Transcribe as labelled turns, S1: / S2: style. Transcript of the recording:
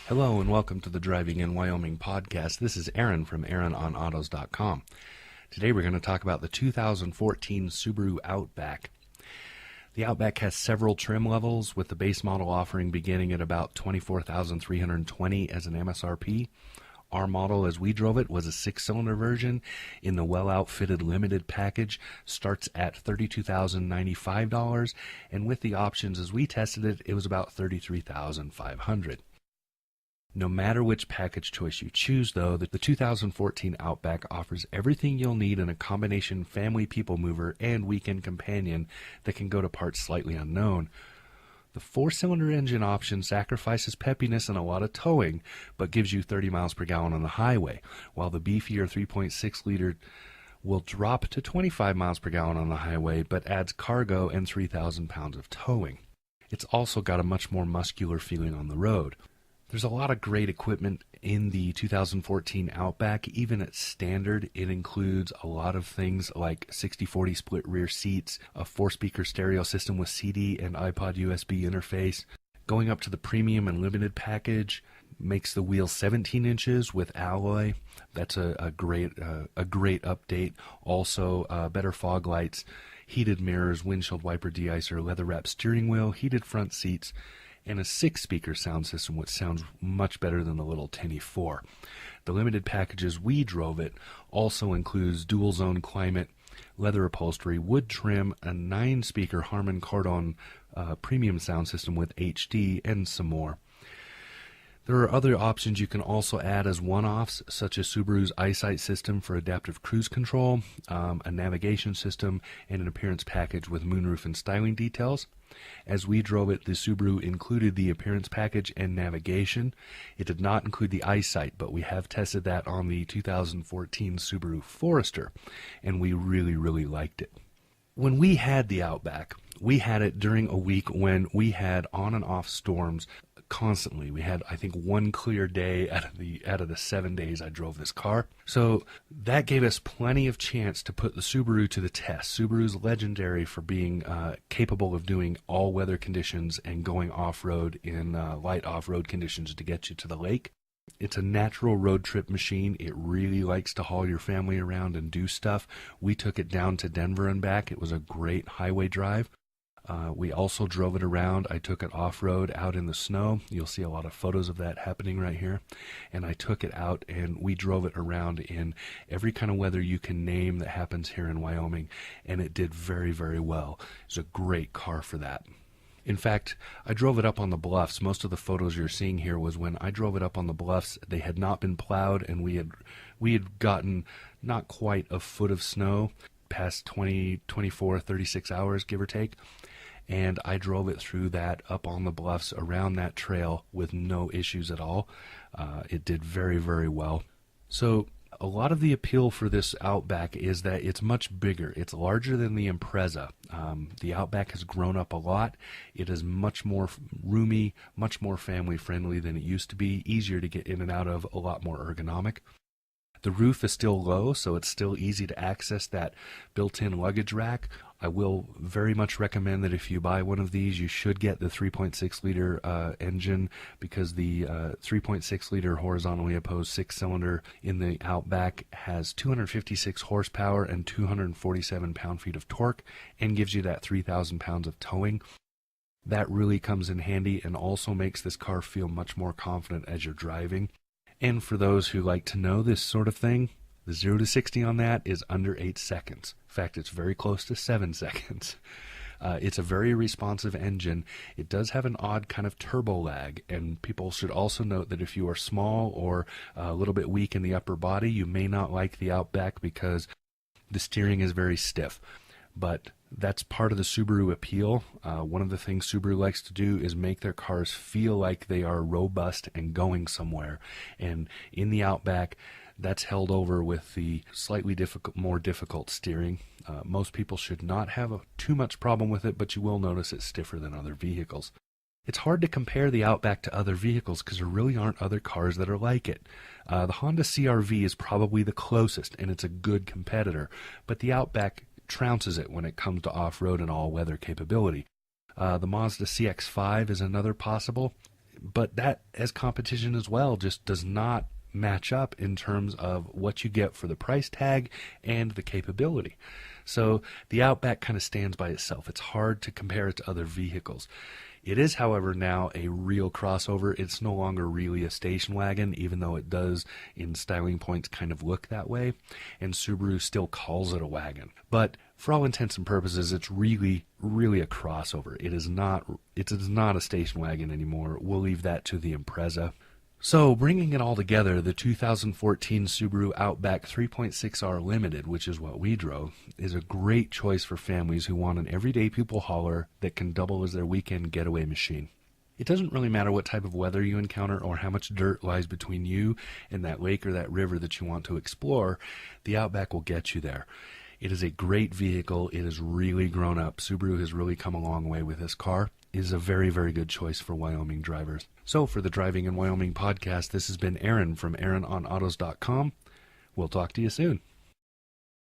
S1: Hello and welcome to the Driving in Wyoming podcast. This is Aaron from AaronOnAutos.com. Today we're going to talk about the 2014 Subaru Outback. The Outback has several trim levels, with the base model offering beginning at about $24,320 as an MSRP. Our model, as we drove it, was a 6-cylinder version in the well-outfitted limited package, starts at $32,095, and with the options as we tested it, it was about $33,500. No matter which package choice you choose, though, the 2014 Outback offers everything you'll need in a combination family people mover and weekend companion that can go to parts slightly unknown. The 4-cylinder engine option sacrifices peppiness and a lot of towing, but gives you 30 miles per gallon on the highway, while the beefier 3.6-liter will drop to 25 miles per gallon on the highway, but adds cargo and 3,000 pounds of towing. It's also got a much more muscular feeling on the road. There's a lot of great equipment in the 2014 Outback. Even at standard, it includes a lot of things like 60/40 split rear seats, a 4-speaker stereo system with CD and iPod USB interface. Going up to the premium and limited package makes the wheels 17 inches with alloy. That's a great update. Also, better fog lights, heated mirrors, windshield wiper de-icer, leather-wrapped steering wheel, heated front seats, and a 6-speaker sound system, which sounds much better than the little tinny 4. The limited packages we drove it also includes dual zone climate, leather upholstery, wood trim, a 9-speaker Harman Kardon premium sound system with HD, and some more. There are other options you can also add as one-offs, such as Subaru's EyeSight system for adaptive cruise control, a navigation system, and an appearance package with moonroof and styling details. As we drove it, the Subaru included the appearance package and navigation. It did not include the EyeSight, but we have tested that on the 2014 Subaru Forester, and we really liked it. When we had the Outback, we had it during a week when we had on and off storms constantly. We had, I think, one clear day out of the 7 days I drove this car. So that gave us plenty of chance to put the Subaru to the test. Subaru's legendary for being capable of doing all weather conditions and going off-road in light off-road conditions to get you to the lake. It's a natural road trip machine. It really likes to haul your family around and do stuff. We took it down to Denver and back. It was a great highway drive. We also drove it around. I took it off-road out in the snow. You'll see a lot of photos of that happening right here. And I took it out and we drove it around in every kind of weather you can name that happens here in Wyoming. And it did very well. It's a great car for that. In fact, I drove it up on the bluffs. Most of the photos you're seeing here was when I drove it up on the bluffs. They had not been plowed, and we had gotten not quite a foot of snow past 20, 24, 36 hours, give or take. And I drove it through that up on the bluffs around that trail with no issues at all. It did very well. So a lot of the appeal for this Outback is that it's much bigger. It's larger than the Impreza. The Outback has grown up a lot. It is much more roomy, much more family friendly than it used to be, easier to get in and out of, a lot more ergonomic. The roof is still low, so it's still easy to access that built-in luggage rack. I will very much recommend that if you buy one of these, you should get the 3.6-liter engine, because the 3.6-liter horizontally opposed 6-cylinder in the Outback has 256 horsepower and 247 pound-feet of torque and gives you that 3,000 pounds of towing. That really comes in handy and also makes this car feel much more confident as you're driving. And for those who like to know this sort of thing, the 0 to 60 on that is under 8 seconds. In fact, it's very close to 7 seconds. It's a very responsive engine. It does have an odd kind of turbo lag, and people should also note that if you are small or a little bit weak in the upper body, you may not like the Outback because the steering is very stiff. But that's part of the Subaru appeal. One of the things Subaru likes to do is make their cars feel like they are robust and going somewhere. And in the Outback, that's held over with the slightly more difficult steering. Most people should not have too much problem with it, but you will notice it's stiffer than other vehicles. It's hard to compare the Outback to other vehicles because there really aren't other cars that are like it. The Honda CR-V is probably the closest, and it's a good competitor, but the Outback trounces it when it comes to off-road and all-weather capability. The Mazda CX-5 is another possible. but that, as competition as well, just does not match up in terms of what you get for the price tag and the capability. So the Outback kind of stands by itself. It's hard to compare it to other vehicles. It is, however, now a real crossover. It's no longer really a station wagon, even though it does, in styling points, kind of look that way. And Subaru still calls it a wagon. But for all intents and purposes, it's really, really a crossover. It is not a station wagon anymore. We'll leave that to the Impreza. So, bringing it all together, the 2014 Subaru Outback 3.6R Limited, which is what we drove, is a great choice for families who want an everyday people hauler that can double as their weekend getaway machine. It doesn't really matter what type of weather you encounter or how much dirt lies between you and that lake or that river that you want to explore, the Outback will get you there. It is a great vehicle. It has really grown up. Subaru has really come a long way with this car. It is a very, very good choice for Wyoming drivers. So for the Driving in Wyoming podcast, this has been Aaron from AaronOnAutos.com. We'll talk to you soon.